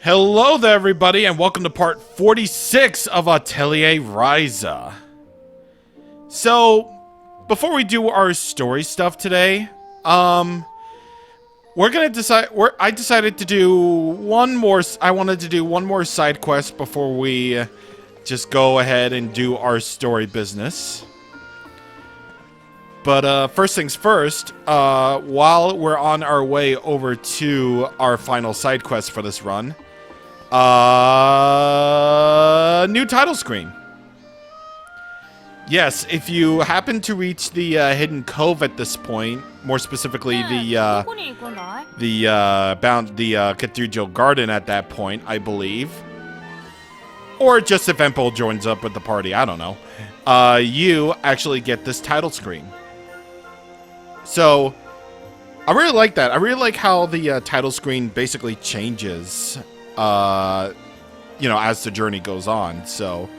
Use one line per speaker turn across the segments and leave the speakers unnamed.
Hello there, everybody, and welcome to part 46 of Atelier Ryza. So, before we do our story stuff today, I decided to do one more. I wanted to do one more side quest before we just go ahead and do our story business. But first things first, while we're on our way over to our final side quest for this run, new title screen. Yes, if you happen to reach the hidden cove at this point, more specifically the Cathedral Garden at that point, I believe, or just if Empel joins up with the party, I don't know, you actually get this title screen. So, I really like that. I really like how the title screen basically changes, you know, as the journey goes on. So,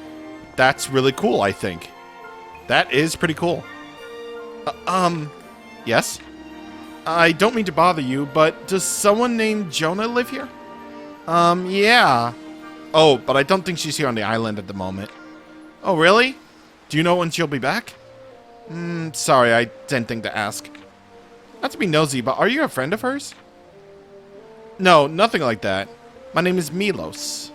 that's really cool, I think. That is pretty cool. Yes? I don't mean to bother you, but does someone named Jonah live here? Yeah. Oh, but I don't think she's here on the island at the moment. Oh, really? Do you know when she'll be back? Sorry, I didn't think to ask. Not to be nosy, but are you a friend of hers? No, nothing like that. My name is Milos.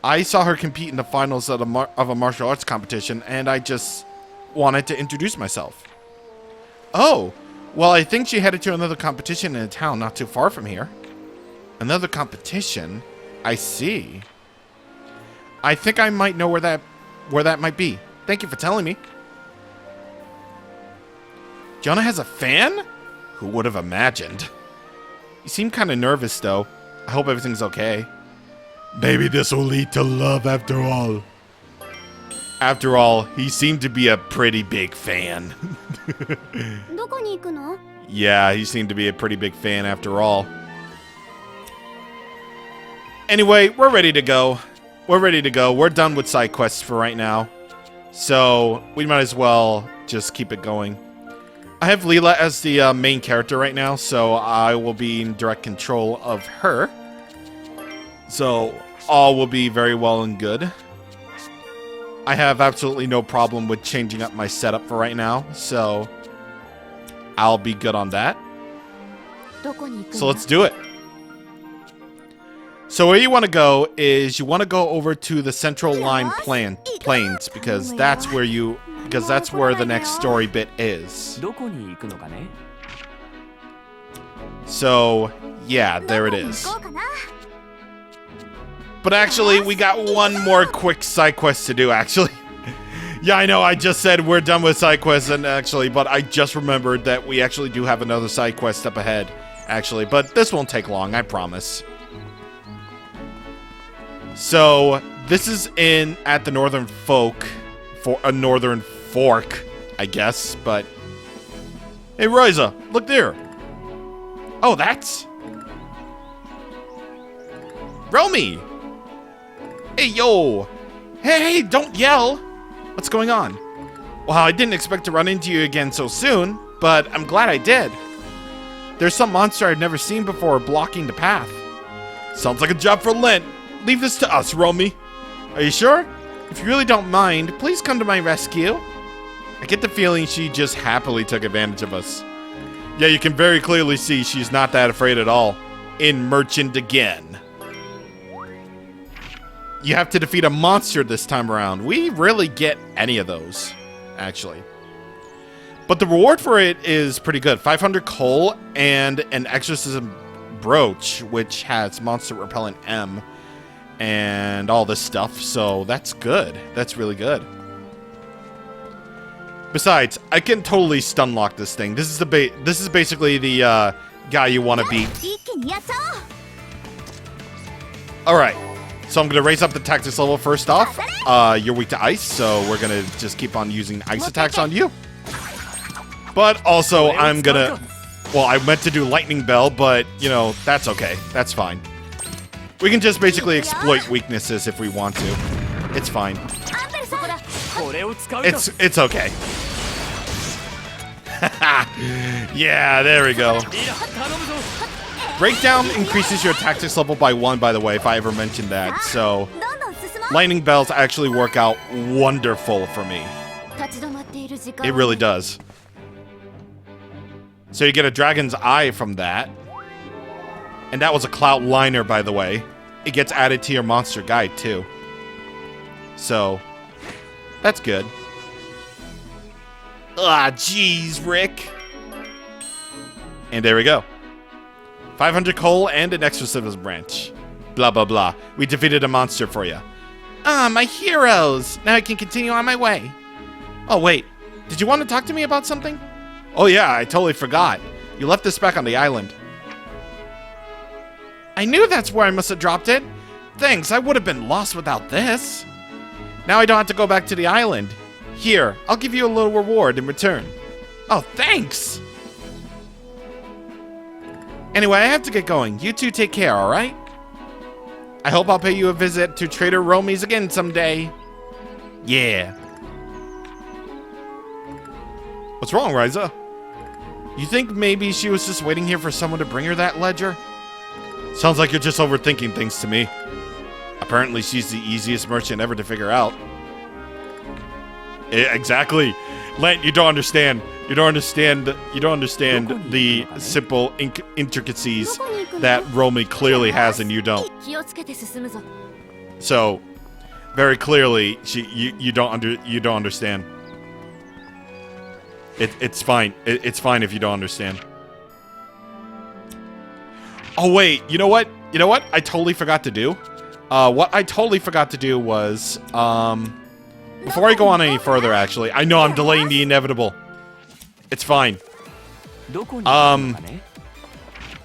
I saw her compete in the finals of a martial arts competition, and I just wanted to introduce myself. Oh, well, I think she headed to another competition in a town not too far from here. Another competition? I see. I think I might know where that might be. Thank you for telling me. Jonah has a fan? Who would have imagined? You seem kind of nervous, though. I hope everything's okay. Maybe this will lead to love after all. After all, he seemed to be a pretty big fan. Yeah, he seemed to be a pretty big fan after all. Anyway, we're ready to go. We're done with side quests for right now. So, we might as well just keep it going. I have Leela as the main character right now, so I will be in direct control of her. So, all will be very well and good. I have absolutely no problem with changing up my setup for right now, so I'll be good on that. So let's do it. So where you want to go is you want to go over to the Central Line Plains because that's where the next story bit is. So, yeah, there it is. But actually, we got one more quick side quest to do, actually. Yeah, I know, I just said we're done with side quests, and actually, but I just remembered that we actually do have another side quest up ahead, actually. But this won't take long, I promise. So, this is at the Northern Fork, I guess, but... Hey, Ryza, look there! Oh, that's... Romy! Hey, yo! Hey, don't yell! What's going on? Well, I didn't expect to run into you again so soon, but I'm glad I did. There's some monster I've never seen before blocking the path. Sounds like a job for Lent. Leave this to us, Romy. Are you sure? If you really don't mind, please come to my rescue. I get the feeling she just happily took advantage of us. Yeah, you can very clearly see she's not that afraid at all. In Merchant again. You have to defeat a monster this time around. We rarely get any of those, actually. But the reward for it is pretty good. 500 coal and an exorcism brooch, which has monster repellent M and all this stuff. So that's good. That's really good. Besides, I can totally stun lock this thing. This is basically the guy you want to beat. All right. So I'm going to raise up the tactics level first off. You're weak to ice, so we're going to just keep on using ice attacks on you. But also, I'm going to... Well, I meant to do Lightning Bell, but, you know, that's okay. That's fine. We can just basically exploit weaknesses if we want to. It's fine. It's okay. Yeah, there we go. Breakdown increases your tactics level by 1, by the way, if I ever mentioned that. So, lightning bells actually work out wonderful for me. It really does. So you get a dragon's eye from that. And that was a clout liner, by the way. It gets added to your monster guide, too. So, that's good. Ah, jeez, Rick. And there we go. 500 coal and an extra service branch. Blah, blah, blah. We defeated a monster for you. Ah, my heroes! Now I can continue on my way. Oh, wait. Did you want to talk to me about something? Oh, yeah, I totally forgot. You left this back on the island. I knew that's where I must have dropped it. Thanks, I would have been lost without this. Now I don't have to go back to the island. Here, I'll give you a little reward in return. Oh, thanks! Anyway, I have to get going. You two take care, alright? I hope I'll pay you a visit to Trader Romy's again someday. Yeah. What's wrong, Ryza? You think maybe she was just waiting here for someone to bring her that ledger? Sounds like you're just overthinking things to me. Apparently, she's the easiest merchant ever to figure out. Exactly. Lent, you don't understand. You don't understand the simple intricacies that Romy clearly has and you don't. So, very clearly, you don't understand. It's fine. It's fine if you don't understand. Oh wait, you know what? You know what? I totally forgot to do. What I totally forgot to do was before I go on any further, actually, I know I'm delaying the inevitable. It's fine.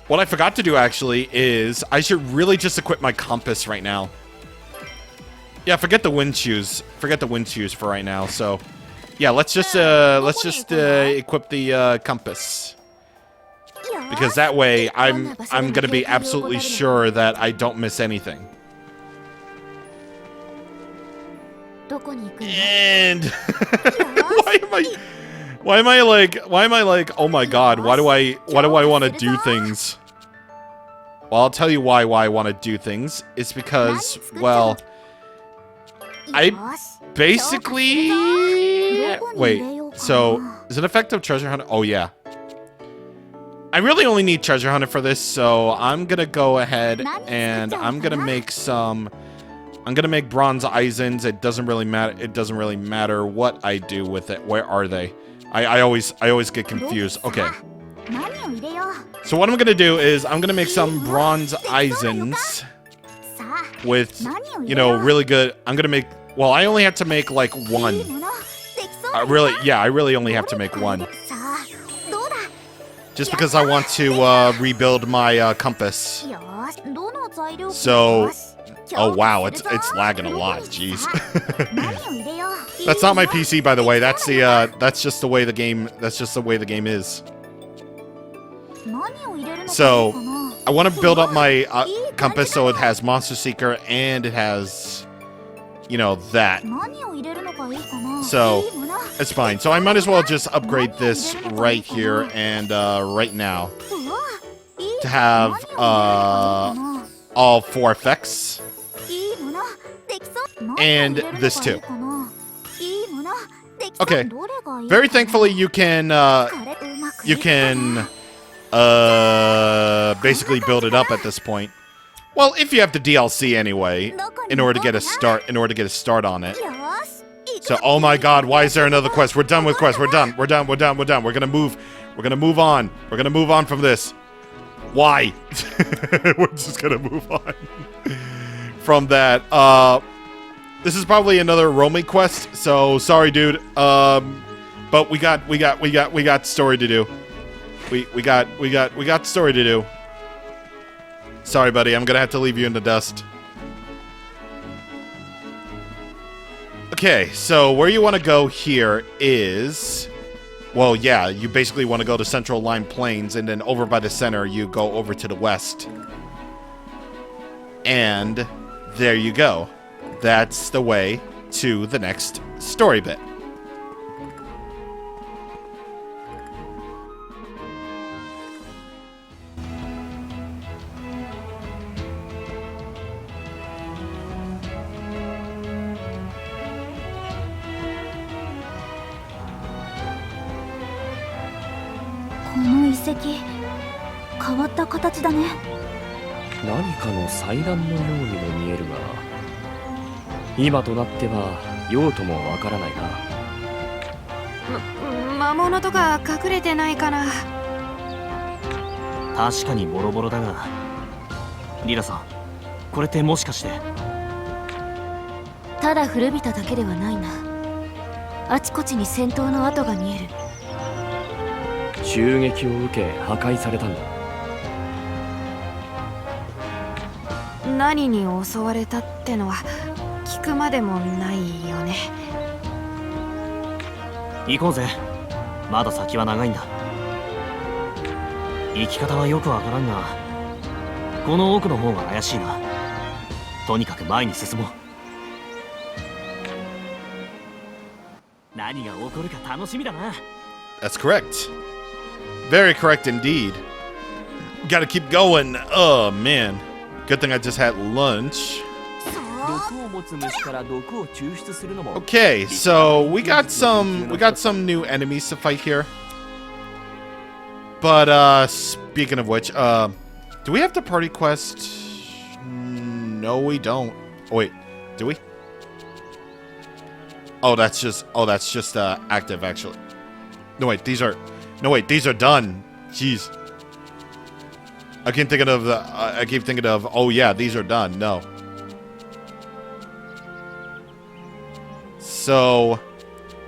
What I forgot to do actually is I should really just equip my compass right now. Yeah, forget the wind shoes. Forget the wind shoes for right now. So, yeah, let's just equip the compass. Because that way I'm gonna be absolutely sure that I don't miss anything. And why am I like, oh my god, why do I want to do things? Well, I'll tell you why I want to do things. It's because, well, I basically... Wait, so, is it effective treasure hunter? Oh, yeah. I really only need treasure hunter for this, so I'm gonna go ahead and I'm gonna make some... I'm gonna make bronze Eisens. It doesn't really matter. It doesn't really matter what I do with it. Where are they? I always get confused. Okay. So what I'm gonna do is I'm gonna make some bronze Eisens with, you know, really good. I'm gonna make. Well, I only have to make like one. I really only have to make one. Just because I want to rebuild my compass. So. Oh wow, it's lagging a lot. Jeez. That's not my PC, by the way. That's just the way the game. That's just the way the game is. So, I want to build up my compass so it has Monster Seeker and it has, you know, that. So, it's fine. So I might as well just upgrade this right here and right now to have all 4 effects. And this too. Okay. Very thankfully, you can basically build it up at this point. Well, if you have the DLC anyway, in order to get a start on it. So, oh my God, why is there another quest? We're done with quests. We're done. We're gonna move on. We're gonna move on from this. Why? We're just gonna move on from that. This is probably another Romy quest, so sorry, dude. But we got story to do. We got story to do. Sorry, buddy. I'm gonna have to leave you in the dust. Okay, so where you want to go here is, well, yeah, you basically want to go to Central Line Plains, and then over by the center, you go over to the west. And there you go. That's the way to the next story bit.
石変わった形だね。
何かの祭壇のようにも見えるが、今となっては用途もわからないな。
魔物とか隠れてないかな。
確かにボロボロだが、リラさん、これってもしかして。
ただ古びただけではないな。あちこちに戦闘の跡が見える。
襲撃を受け破壊されたんだ。
何に襲われたってのは聞くまでもないよね。
行こうぜ。まだ先は長いんだ。行き方はよくわからんが、この奥の方が怪しいな。とにかく前に進もう。何が起こるか楽しみだな。
That's correct. Very correct indeed. Gotta keep going. Oh man. Good thing I just had lunch. Okay, so we got some new enemies to fight here. But speaking of which, do we have the party quest? No, we don't. Oh, wait, do we? Oh, that's just active actually. No wait, these are done. Jeez. I keep thinking of oh yeah, these are done. No. So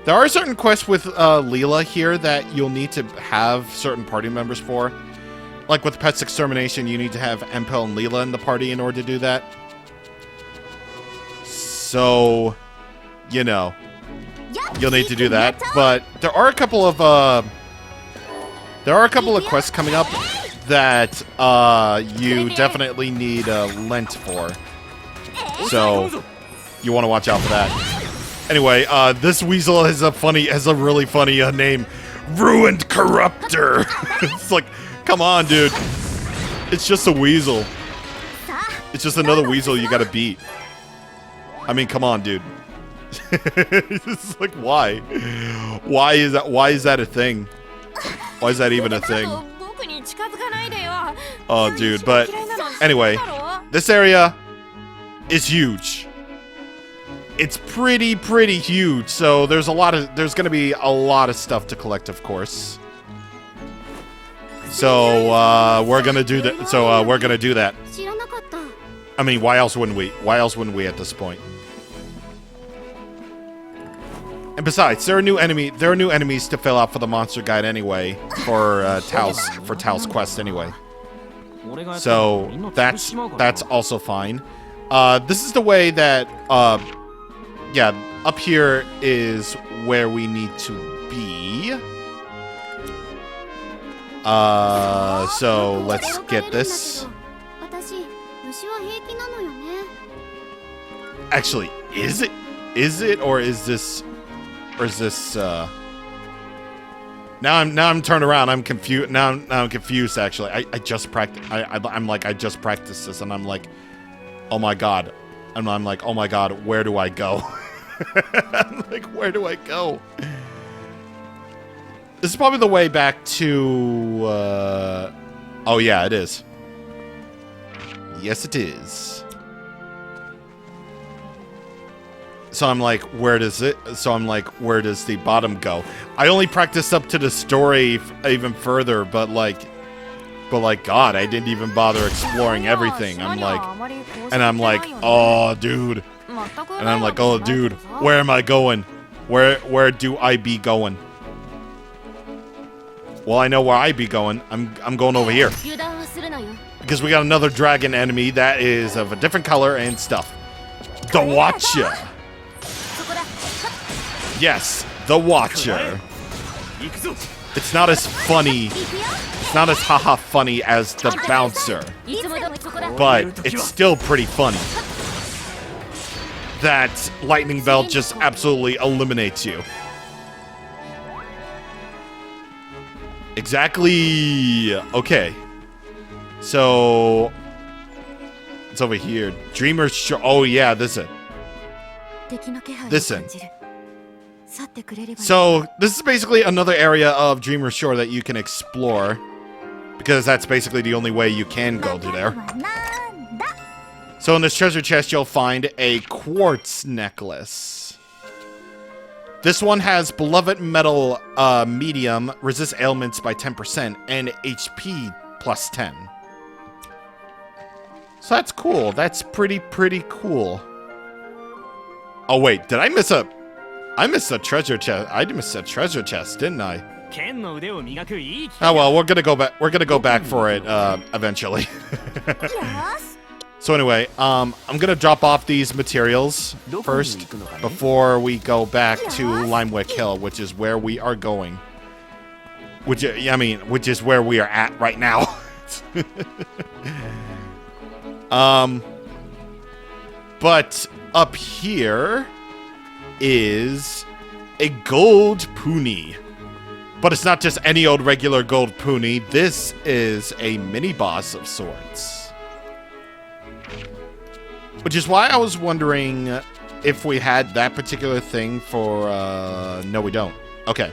there are certain quests with Leela here that you'll need to have certain party members for. Like with Pets Extermination, you need to have Empel and Leela in the party in order to do that. So, you know, you'll need to do that. But there are a couple of quests coming up that you definitely need Lent for. So you want to watch out for that. Anyway, this weasel has a really funny name, Ruined Corruptor. It's like, come on, dude. It's just a weasel. It's just another weasel you gotta beat. I mean, come on, dude. It's like, why? Why is that a thing? Why is that even a thing? Oh, dude. But anyway, this area is huge. It's pretty huge. So there's gonna be a lot of stuff to collect, of course. So we're gonna do that. So we're gonna do that. I mean, why else wouldn't we? Why else wouldn't we at this point? And besides, there are new enemies to fill out for the monster guide anyway, for Tao's quest anyway. So that's also fine. This is the way that yeah, up here is where we need to be. So let's get this. Actually, is it? Or is this now I'm turned around. I'm confused. Now I'm confused actually. I just practiced. I'm like, I just practiced this and I'm like, oh my god. And I'm like, oh my god, where do I go? I'm like, where do I go? This is probably the way back to oh yeah, it is. Yes, it is. So I'm like, where does the bottom go? I only practiced up to the story even further, but like, God, I didn't even bother exploring everything. I'm like, oh, dude. And I'm like, oh, dude, where am I going? Where do I be going? Well, I know where I be going. I'm going over here. Because we got another dragon enemy that is of a different color and stuff. The Watcher. Yes, the Watcher. It's not as funny. It's not as haha funny as the Bouncer. But it's still pretty funny. That lightning belt just absolutely eliminates you. Exactly. Okay. So it's over here. Dreamer's Shore. Oh yeah, this is it. Listen. So this is basically another area of Dreamer's Shore that you can explore. because that's basically the only way you can go through there. So in this treasure chest, you'll find a quartz necklace. This one has beloved metal medium, resists ailments by 10%, and HP plus 10. So that's cool. That's pretty cool. Oh wait, did I miss a... I missed a treasure chest. I missed a treasure chest, didn't I? Oh well, we're gonna go back. We're gonna go back for it eventually. So anyway, I'm gonna drop off these materials first before we go back to Limwick Hill, which is where we are going. Which is where we are at right now. But up here is a gold pony. But it's not just any old regular gold pony. This is a mini boss of sorts. Which is why I was wondering if we had that particular thing for... no, we don't. Okay.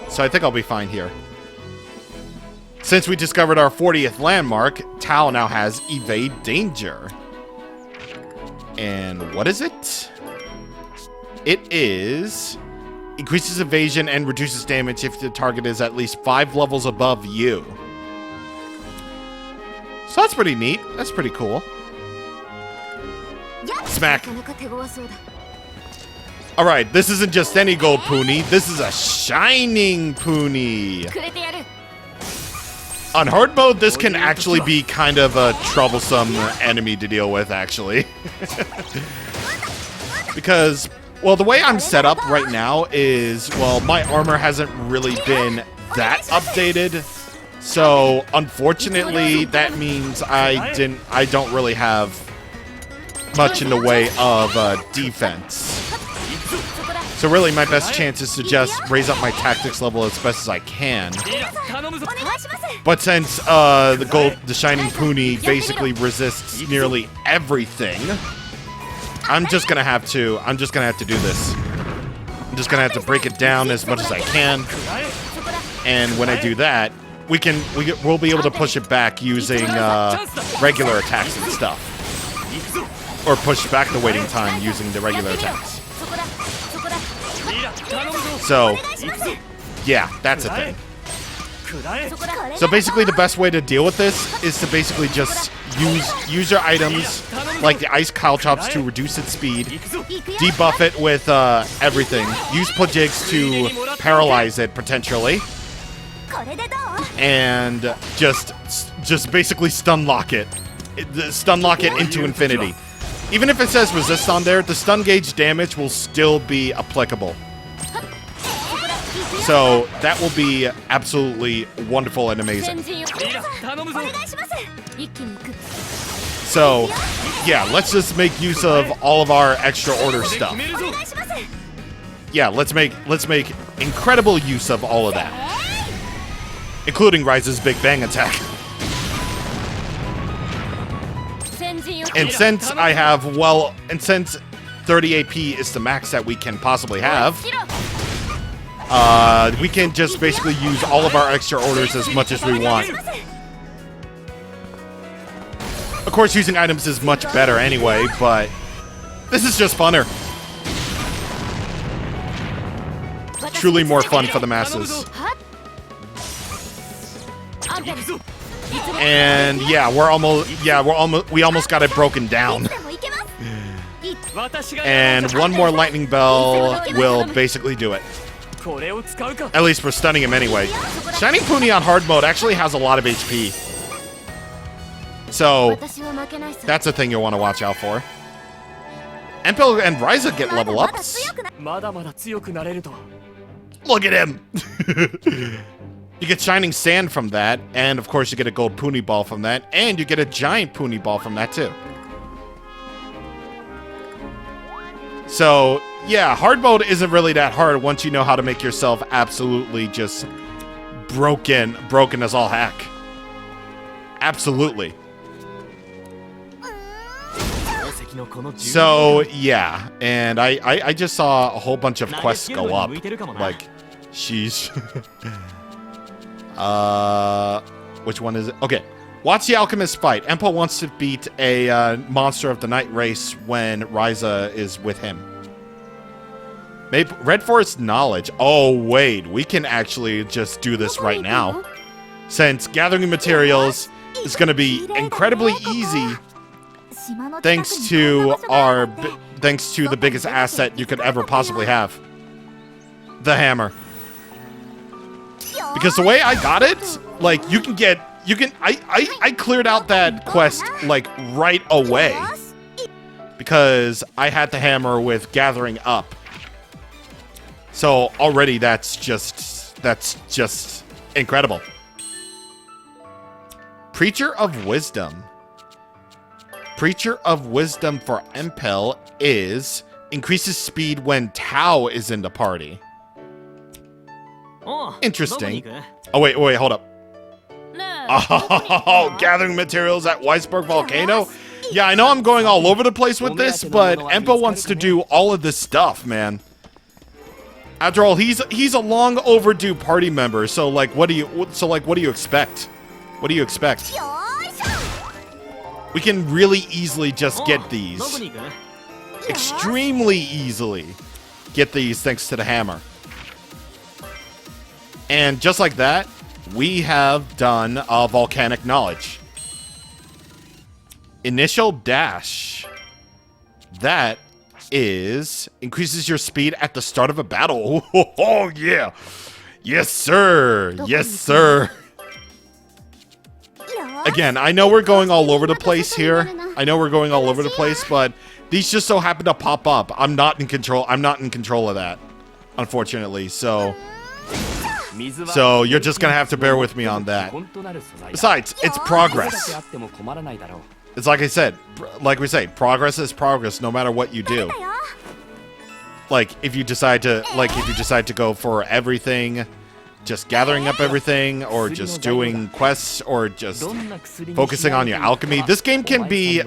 So I think I'll be fine here. Since we discovered our 40th landmark, Tao now has Evade Danger. And what is it? It is... increases evasion and reduces damage if the target is at least 5 levels above you. So that's pretty neat. That's pretty cool. Smack. Alright, this isn't just any gold pony. This is a shining pony. On hard mode, this can actually be kind of a troublesome enemy to deal with, actually. Because, well, the way I'm set up right now is, well, my armor hasn't really been that updated. So, unfortunately, that means I don't really have much in the way of defense. So really, my best chance is to just raise up my tactics level as best as I can. But since the Shining Pony basically resists nearly everything, I'm just gonna have to do this. I'm just gonna have to break it down as much as I can. And when I do that, we'll be able to push it back using regular attacks and stuff. Or push back the waiting time using the regular attacks. So, yeah, that's a thing. So basically the best way to deal with this is to basically just use your items like the Ice Caltrops to reduce its speed, debuff it with everything, use Plajigs to paralyze it potentially, and just basically stun lock it into infinity. Even if it says resist on there, the stun gauge damage will still be applicable. So that will be absolutely wonderful and amazing. So yeah, let's just make use of all of our extra order stuff. Yeah, let's make incredible use of all of that, including Ryza's Big Bang attack. And since since 30 AP is the max that we can possibly have, we can just basically use all of our extra orders as much as we want. Of course, using items is much better anyway, but this is just funner. Truly more fun for the masses. And yeah, we almost got it broken down. And one more lightning bell will basically do it. At least for stunning him anyway. Shining Pony on hard mode actually has a lot of HP. So that's a thing you'll want to watch out for. Empel and Ryza get level ups. Look at him! You get Shining Sand from that, and of course you get a gold Pony Ball from that, and you get a giant Pony Ball from that too. So, yeah, hard mode isn't really that hard once you know how to make yourself absolutely just broken as all heck. Absolutely. So, yeah, and I just saw a whole bunch of quests go up. Like, sheesh. Which one is it? Okay. Watch the alchemist fight. Empo wants to beat a monster of the night race when Ryza is with him. Maybe Red Forest knowledge. Oh, wait. We can actually just do this right now. Since gathering materials is going to be incredibly easy thanks to the biggest asset you could ever possibly have. The hammer. Because the way I got it, like, I cleared out that quest, like, right away. Because I had the hammer with gathering up. So already that's just incredible. Preacher of Wisdom. Preacher of Wisdom for Empel increases speed when Tao is in the party. Interesting. Oh, wait, hold up. Oh, gathering materials at Weisberg Volcano? Yeah, I know I'm going all over the place with this, but Empo wants to do all of this stuff, man. After all, he's a long overdue party member, so like what do you expect? What do you expect? We can really easily just get these. Extremely easily get these thanks to the hammer. And just like that, we have done volcanic knowledge. Initial dash. That increases your speed at the start of a battle. Oh, yeah. Yes, sir. Yes, sir. Again, I know we're going all over the place here. But these just so happen to pop up. I'm not in control of that, unfortunately. So you're just gonna have to bear with me on that. Besides, it's progress. It's like I said, like we say, progress is progress no matter what you do. Like if you decide to go for everything, just gathering up everything, or just doing quests, or just focusing on your alchemy. This game can be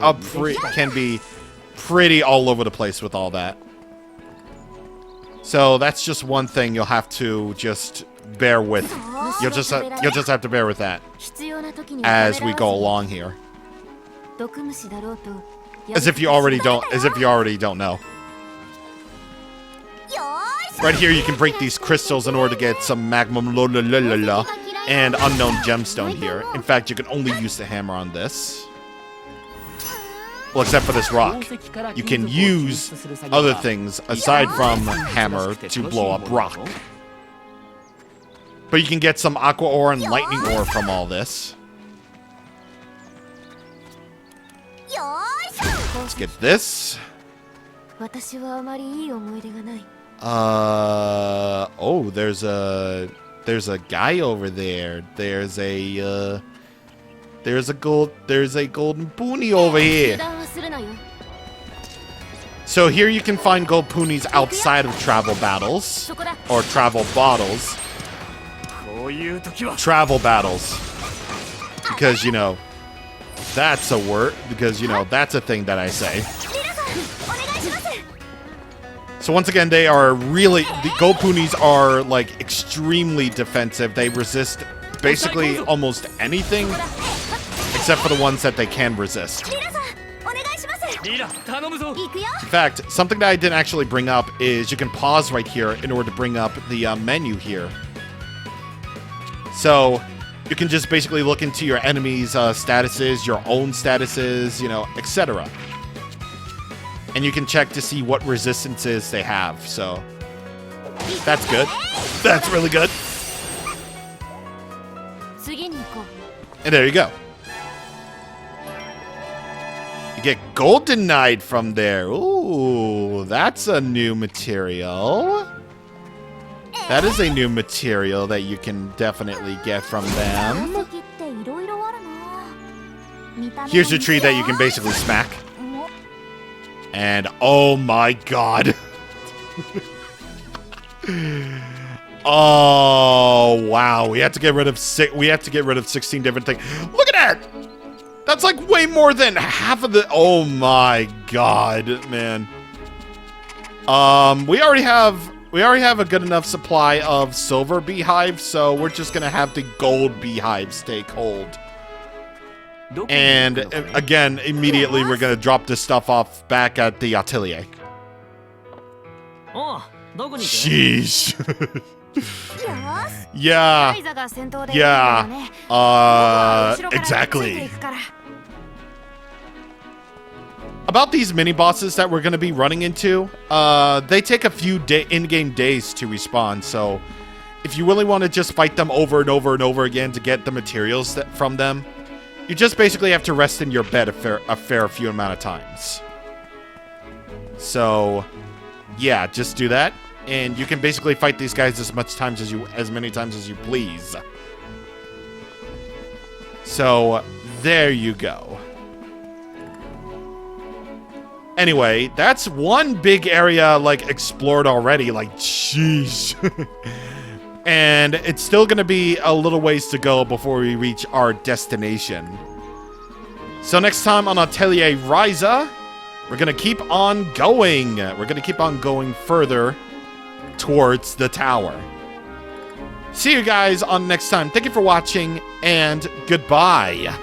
pretty all over the place with all that. So that's just one thing you'll have to just bear with. You'll just have to bear with that as we go along here. As if you already don't know. Right here, you can break these crystals in order to get some magnum and unknown gemstone here. In fact, you can only use the hammer on this. Well, except for this rock. You can use other things aside from hammer to blow up rock. But you can get some aqua ore and lightning ore from all this. Let's get this. Oh, there's a guy over there. There's a golden pony over here. So here you can find gold ponies outside of travel battles or travel bottles. Travel battles. Because, you know, that's a word. Because, you know, that's a thing that I say. So once again, they are really... The gold ponies are, like, extremely defensive. They resist basically almost anything except for the ones that they can resist. In fact, something that I didn't actually bring up is you can pause right here in order to bring up the menu here. So you can just basically look into your enemies' statuses, your own statuses, you know, etc. And you can check to see what resistances they have. So that's good. That's really good. And there you go. You get Golden Knight from there. Ooh, that's a new material. That is a new material that you can definitely get from them. Here's a tree that you can basically smack. And oh my god. Oh wow, we have to get rid of 16 different things. Look at that! That's like way more than half of the... Oh my god, man. We already have we already have a good enough supply of silver beehives, so we're just gonna have the gold beehives take hold. And again, immediately we're gonna drop this stuff off back at the atelier.
おう、どこに行く？
Sheesh.
ラ
Yeah.
イザが先頭で
Yeah.
行くんだよね。僕は後ろからついて
Exactly.
いくから。
About these mini bosses that we're going to be running into, they take a few in-game days to respawn, so if you really want to just fight them over and over and over again to get the materials from them, you just basically have to rest in your bed a fair few amount of times. So, yeah, just do that, and you can basically fight these guys as many times as you please. So, there you go. Anyway, that's one big area, like, explored already. Like, jeez. And it's still going to be a little ways to go before we reach our destination. So next time on Atelier Ryza, we're going to keep on going. We're going to keep on going further towards the tower. See you guys on next time. Thank you for watching, and goodbye.